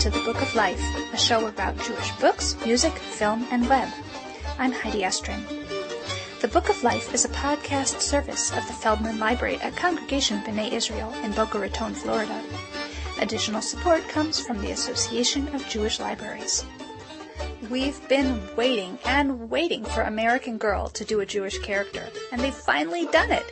to The Book of Life, a show about Jewish books, music, film, and web. I'm Heidi Estring. The Book of Life is a podcast service of the Feldman Library at Congregation B'nai Israel in Boca Raton, Florida. Additional support comes from the Association of Jewish Libraries. We've been waiting and waiting for American Girl to do a Jewish character, and they've finally done it.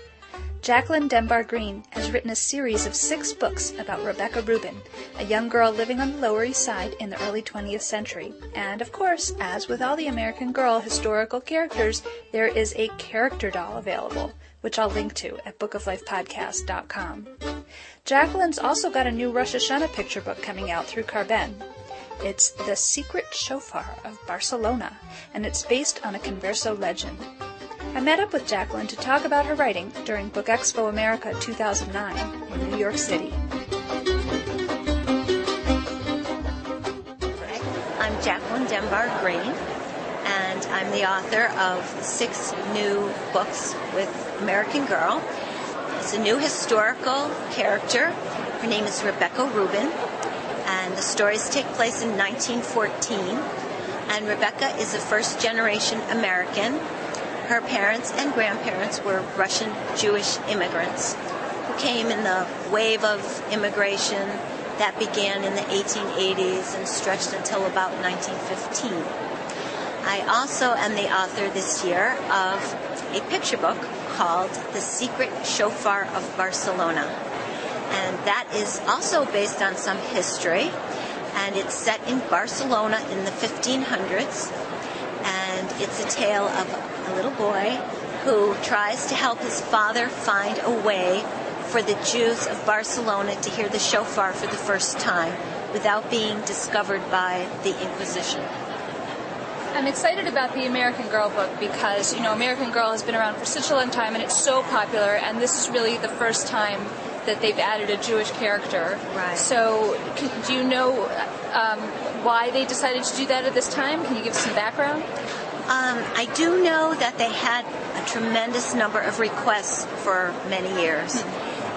Jacqueline Dembar Greene has written a series of 6 books about Rebecca Rubin, a young girl living on the Lower East Side in the early 20th century. And, of course, as with all the American Girl historical characters, there is a character doll available, which I'll link to at bookoflifepodcast.com. Jacqueline's also got a new Rosh Hashanah picture book coming out through Carben. It's The Secret Shofar of Barcelona, and it's based on a Converso legend. I met up with Jacqueline to talk about her writing during Book Expo America 2009 in New York City. I'm Jacqueline Dembar Greene, and I'm the author of 6 new books with American Girl. It's a new historical character. Her name is Rebecca Rubin, and the stories take place in 1914. And Rebecca is a first-generation American. Her parents and grandparents were Russian Jewish immigrants who came in the wave of immigration that began in the 1880s and stretched until about 1915. I also am the author this year of a picture book called The Secret Shofar of Barcelona. And that is also based on some history, and it's set in Barcelona in the 1500s. And it's a tale of a little boy who tries to help his father find a way for the Jews of Barcelona to hear the shofar for the first time without being discovered by the Inquisition. I'm excited about the American Girl book because, American Girl has been around for such a long time and it's so popular, and this is really the first time that they've added a Jewish character. Right. So do you know why they decided to do that at this time? Can you give us some background? I do know that they had a tremendous number of requests for many years.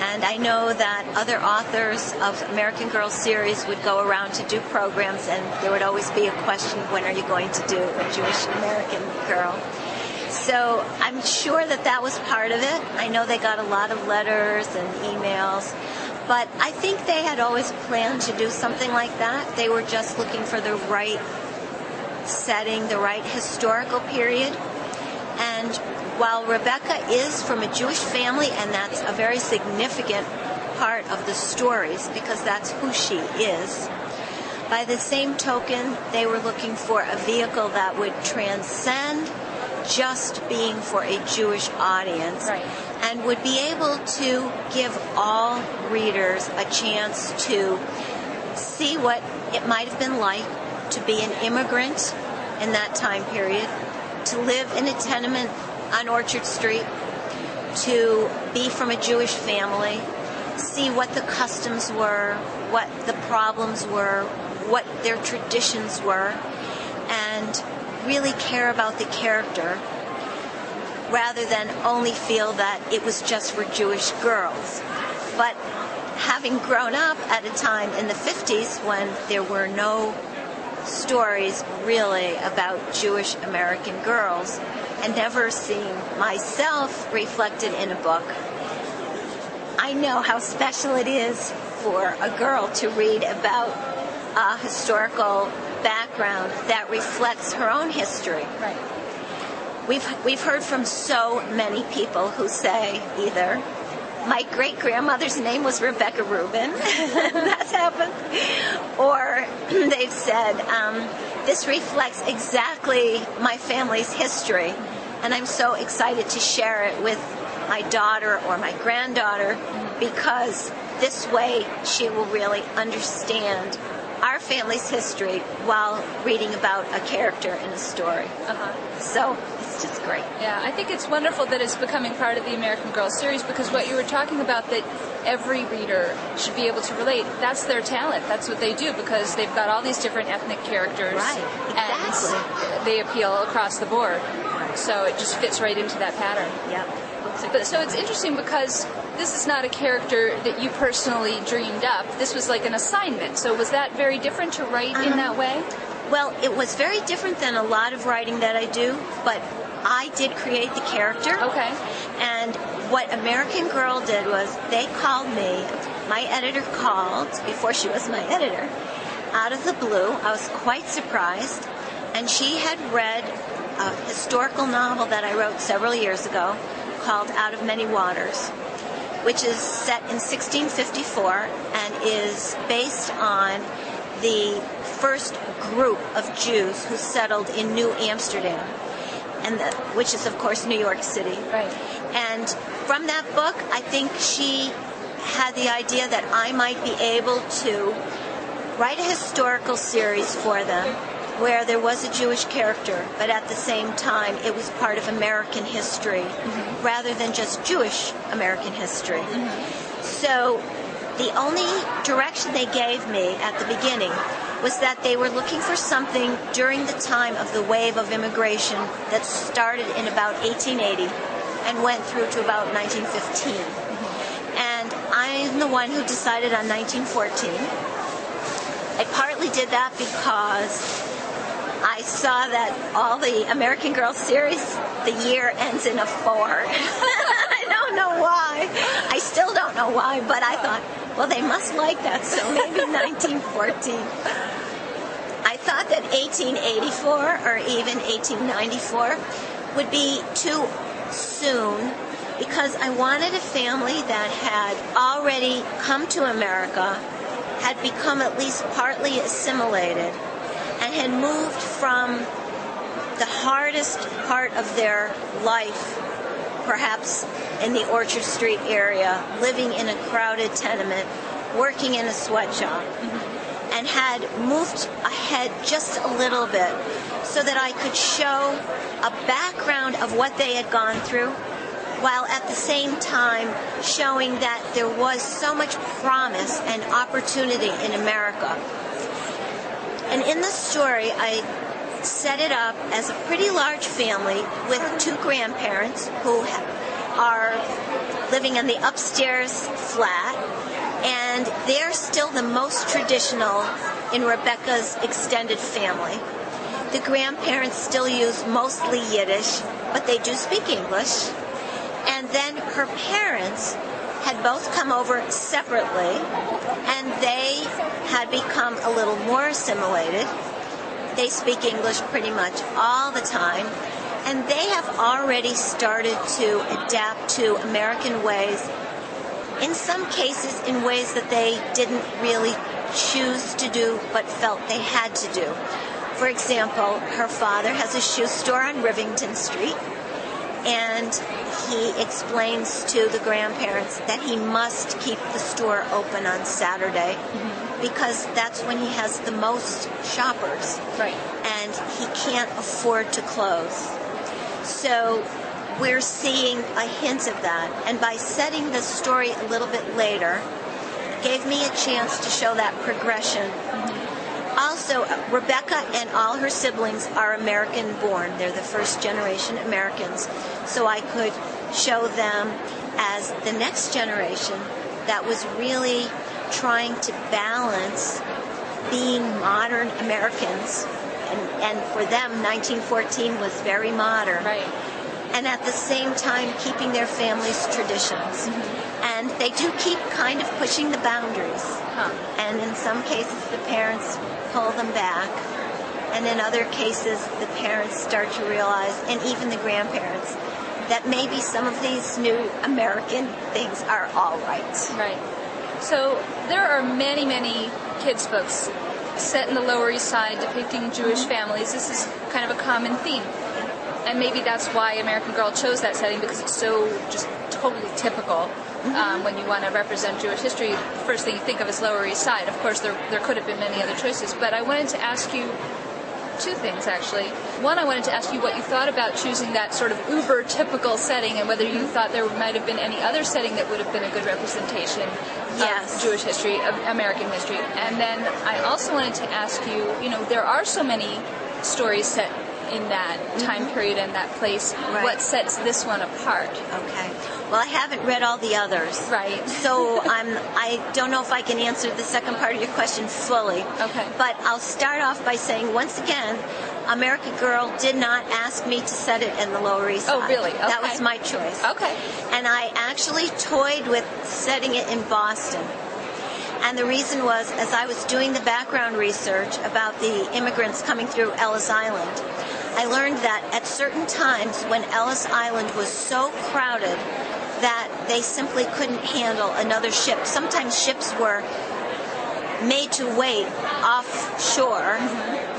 And I know that other authors of American Girl series would go around to do programs, and there would always be a question, when are you going to do a Jewish American Girl? So I'm sure that was part of it. I know they got a lot of letters and emails, but I think they had always planned to do something like that. They were just looking for the right setting, the right historical period. And while Rebecca is from a Jewish family, and that's a very significant part of the stories because that's who she is, by the same token, they were looking for a vehicle that would transcend just being for a Jewish audience, right, and would be able to give all readers a chance to see what it might have been like to be an immigrant in that time period, to live in a tenement on Orchard Street, to be from a Jewish family, see what the customs were, what the problems were, what their traditions were, and really care about the character rather than only feel that it was just for Jewish girls. But having grown up at a time in the 50s when there were no stories really about Jewish American girls, and never seeing myself reflected in a book, I know how special it is for a girl to read about a historical background that reflects her own history. Right. We've heard from so many people who say either my great-grandmother's name was Rebecca Rubin, that's happened, or they've said, this reflects exactly my family's history, and I'm so excited to share it with my daughter or my granddaughter, because this way she will really understand our family's history while reading about a character in a story. So it's just great. Yeah, I think it's wonderful that it's becoming part of the American Girl series, because what you were talking about, that every reader should be able to relate, that's their talent. That's what they do, because they've got all these different ethnic characters. Right, exactly. And they appeal across the board. So it just fits right into that pattern. Yep. So it's interesting because this is not a character that you personally dreamed up. This was like an assignment. So was that very different to write in that way? Well, it was very different than a lot of writing that I do, but I did create the character. Okay. And what American Girl did was they called me, my editor called, before she was my editor, out of the blue. I was quite surprised. And she had read a historical novel that I wrote several years ago called Out of Many Waters, which is set in 1654 and is based on the first group of Jews who settled in New Amsterdam, which is, of course, New York City. Right. And from that book, I think she had the idea that I might be able to write a historical series for them where there was a Jewish character, but at the same time it was part of American history rather than just Jewish American history. So the only direction they gave me at the beginning was that they were looking for something during the time of the wave of immigration that started in about 1880 and went through to about 1915. And I'm the one who decided on 1914. I partly did that because I saw that all the American Girl series, the year ends in a 4. I don't know why. I still don't know why, but I thought, well, they must like that, so maybe 1914. I thought that 1884 or even 1894 would be too soon because I wanted a family that had already come to America, had become at least partly assimilated, and had moved from the hardest part of their life, perhaps in the Orchard Street area, living in a crowded tenement, working in a sweatshop, and had moved ahead just a little bit so that I could show a background of what they had gone through, while at the same time showing that there was so much promise and opportunity in America. And in the story, I set it up as a pretty large family with 2 grandparents who are living in the upstairs flat, and they're still the most traditional in Rebecca's extended family. The grandparents still use mostly Yiddish, but they do speak English. And then her parents had both come over separately, and they had become a little more assimilated. They speak English pretty much all the time, and they have already started to adapt to American ways, in some cases in ways that they didn't really choose to do but felt they had to do. For example, her father has a shoe store on Rivington Street, and he explains to the grandparents that he must keep the store open on Saturday because that's when he has the most shoppers. Right. And he can't afford to close. So we're seeing a hint of that. And by setting the story a little bit later, it gave me a chance to show that progression. Also, Rebecca and all her siblings are American born. They're the first generation Americans. So I could show them as the next generation that was really trying to balance being modern Americans. And for them, 1914 was very modern. Right. And at the same time, keeping their family's traditions. And they do keep kind of pushing the boundaries. And in some cases, the parents pull them back. And in other cases, the parents start to realize, and even the grandparents, that maybe some of these new American things are all right. Right. So there are many, many kids' books set in the Lower East Side depicting Jewish families. This is kind of a common theme. And maybe that's why American Girl chose that setting, because it's so just totally typical. When you want to represent Jewish history, the first thing you think of is Lower East Side. Of course, there could have been many other choices, but I wanted to ask you 2 things, actually. One, I wanted to ask you what you thought about choosing that sort of uber-typical setting, and whether you thought there might have been any other setting that would have been a good representation of Jewish history, of American history. And then I also wanted to ask you, there are so many stories set in that time period and that place. Right. What sets this one apart? Okay. Well, I haven't read all the others. Right. So I don't know if I can answer the second part of your question fully. Okay. But I'll start off by saying, once again, American Girl did not ask me to set it in the Lower East Side. Oh, really? Okay. That was my choice. Okay. And I actually toyed with setting it in Boston. And the reason was, as I was doing the background research about the immigrants coming through Ellis Island, I learned that at certain times when Ellis Island was so crowded that they simply couldn't handle another ship. Sometimes ships were made to wait offshore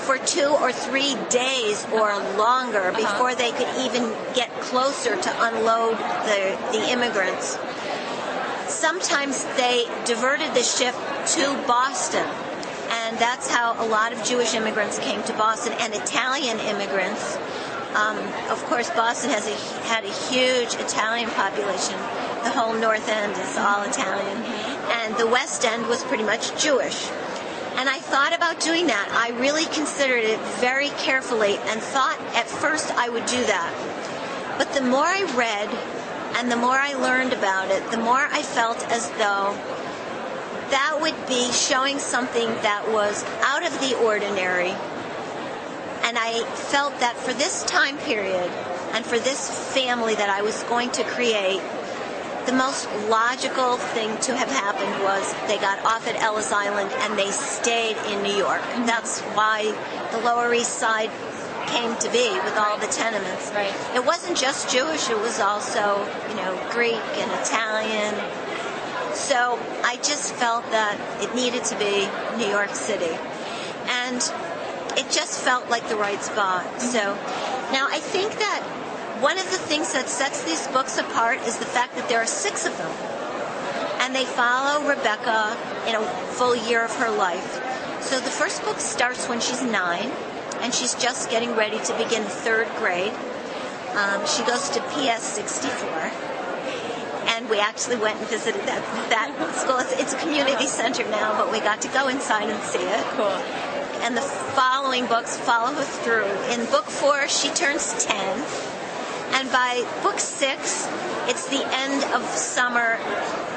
for 2 or 3 days or longer before they could even get closer to unload the immigrants. Sometimes they diverted the ship to Boston, and that's how a lot of Jewish immigrants came to Boston, and Italian immigrants. Of course, Boston had a huge Italian population. The whole North End is all Italian, and the West End was pretty much Jewish. And I thought about doing that. I really considered it very carefully and thought at first I would do that. But the more I read and the more I learned about it, the more I felt as though that would be showing something that was out of the ordinary. And I felt that for this time period and for this family that I was going to create, the most logical thing to have happened was they got off at Ellis Island and they stayed in New York. That's why the Lower East Side came to be with all the tenements. Right. It wasn't just Jewish, it was also, Greek and Italian. So I just felt that it needed to be New York City. And it just felt like the right spot. So now I think that one of the things that sets these books apart is the fact that there are 6 of them. And they follow Rebecca in a full year of her life. So the first book starts when she's 9, and she's just getting ready to begin 3rd grade. She goes to PS 64. And we actually went and visited that school. It's a community center now, but we got to go inside and see it. Cool. And the following books follow her through. In book 4, she turns 10. And by book 6, it's the end of summer,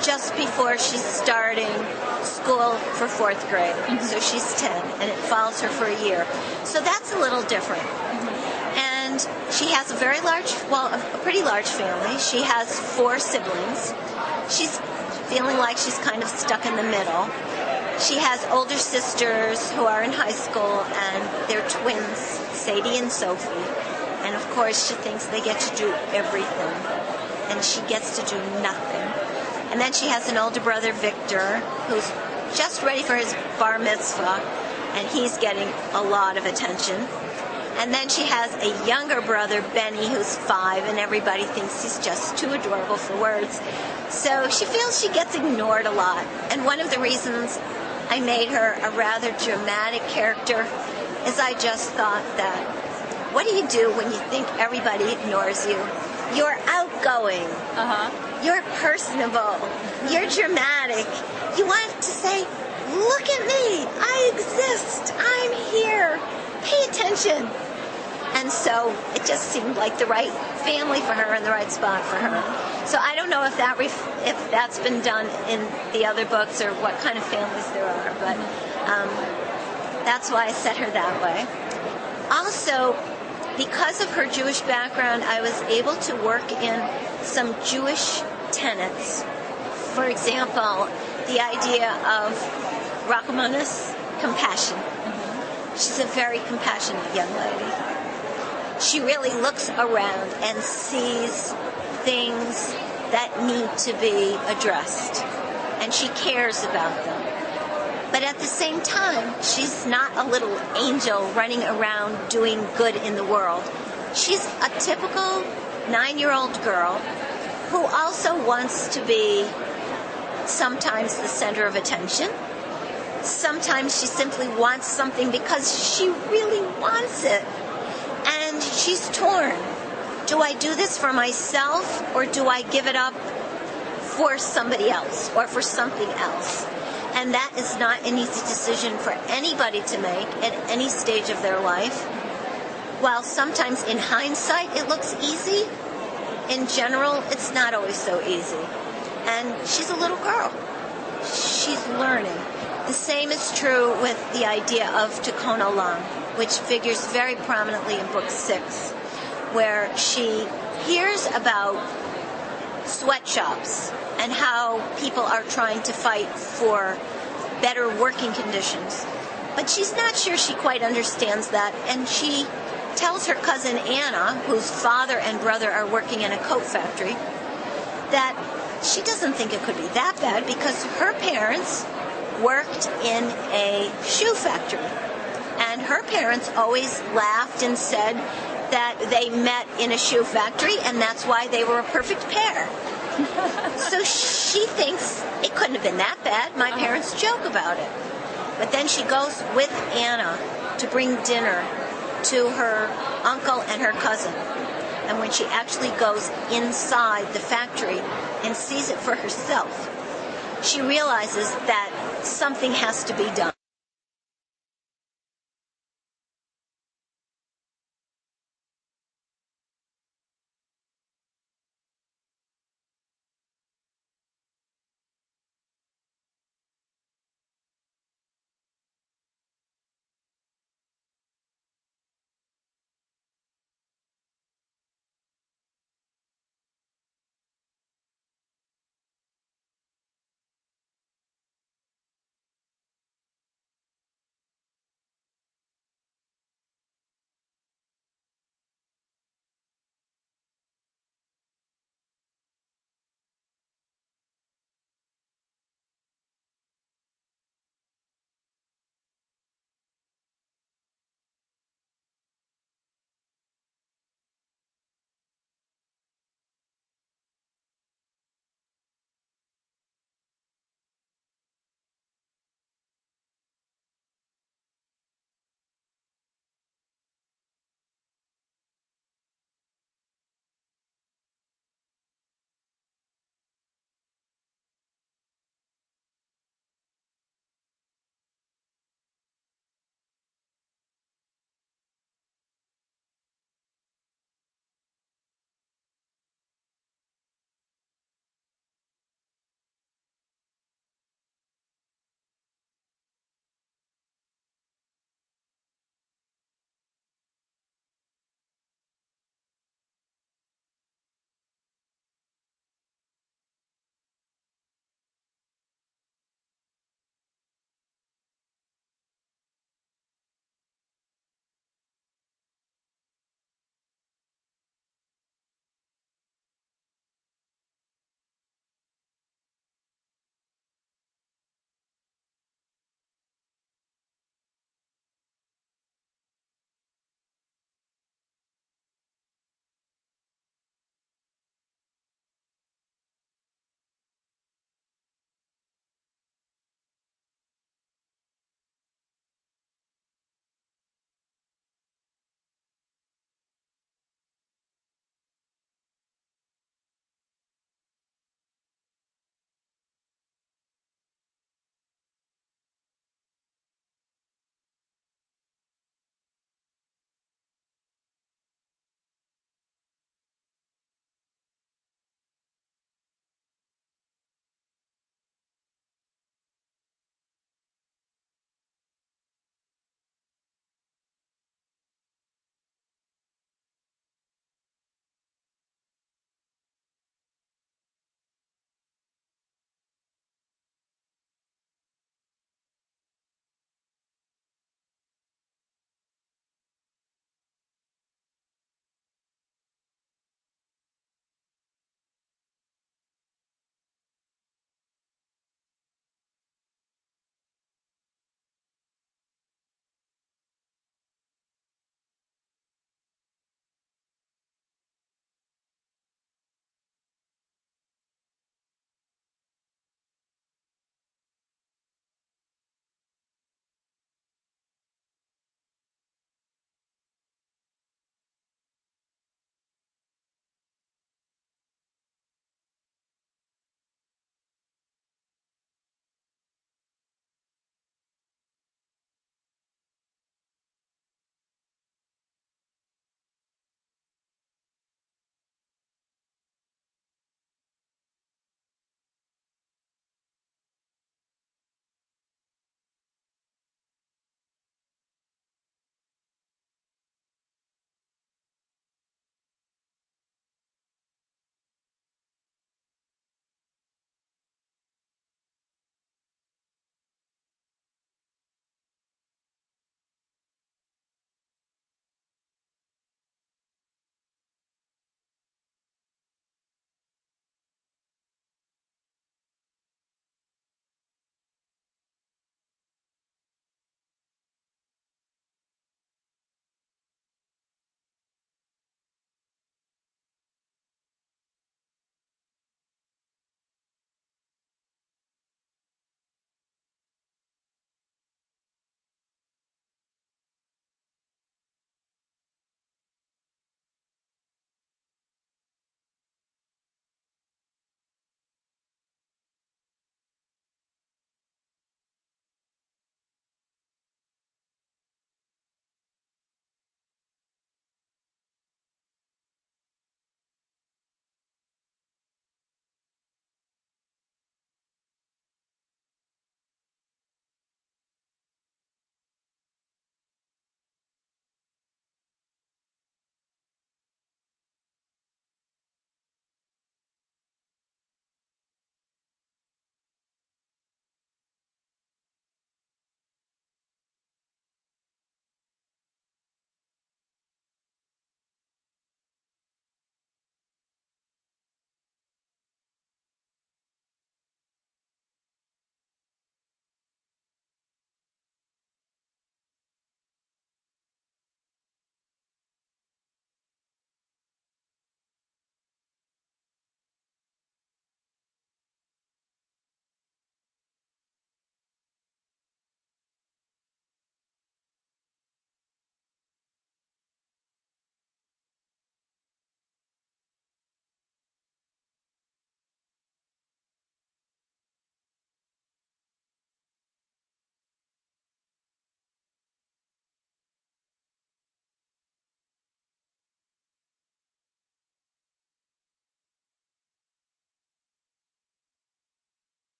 just before she's starting school for 4th grade. So she's 10, and it follows her for a year. So that's a little different. And she has a pretty large family. She has 4 siblings. She's feeling like she's kind of stuck in the middle. She has older sisters who are in high school, and they're twins, Sadie and Sophie. And of course, she thinks they get to do everything, and she gets to do nothing. And then she has an older brother, Victor, who's just ready for his bar mitzvah, and he's getting a lot of attention. And then she has a younger brother, Benny, who's 5, and everybody thinks he's just too adorable for words. So she feels she gets ignored a lot. And one of the reasons I made her a rather dramatic character is I just thought that, what do you do when you think everybody ignores you? You're outgoing. You're personable. You're dramatic. You want to say, look at me. I exist. I'm here. Pay attention. And so it just seemed like the right family for her and the right spot for her. So I don't know if that's been done in the other books or what kind of families there are, but that's why I set her that way. Also, because of her Jewish background, I was able to work in some Jewish tenets. For example, the idea of Rachmanis, compassion. She's a very compassionate young lady. She really looks around and sees things that need to be addressed, and she cares about them. But at the same time, she's not a little angel running around doing good in the world. She's a typical 9-year-old girl who also wants to be sometimes the center of attention. Sometimes she simply wants something because she really wants it. And she's torn. Do I do this for myself, or do I give it up for somebody else or for something else? And that is not an easy decision for anybody to make at any stage of their life. while sometimes in hindsight it looks easy, in general it's not always so easy. And she's a little girl. She's learning. The same is true with the idea of Tikkun Olam, which figures very prominently in book 6, where she hears about sweatshops and how people are trying to fight for better working conditions. But she's not sure she quite understands that, and she tells her cousin Anna, whose father and brother are working in a coat factory, that she doesn't think it could be that bad because her parents worked in a shoe factory. And her parents always laughed and said that they met in a shoe factory and that's why they were a perfect pair. So she thinks it couldn't have been that bad. My parents joke about it. But then she goes with Anna to bring dinner to her uncle and her cousin. And when she actually goes inside the factory and sees it for herself, she realizes that something has to be done.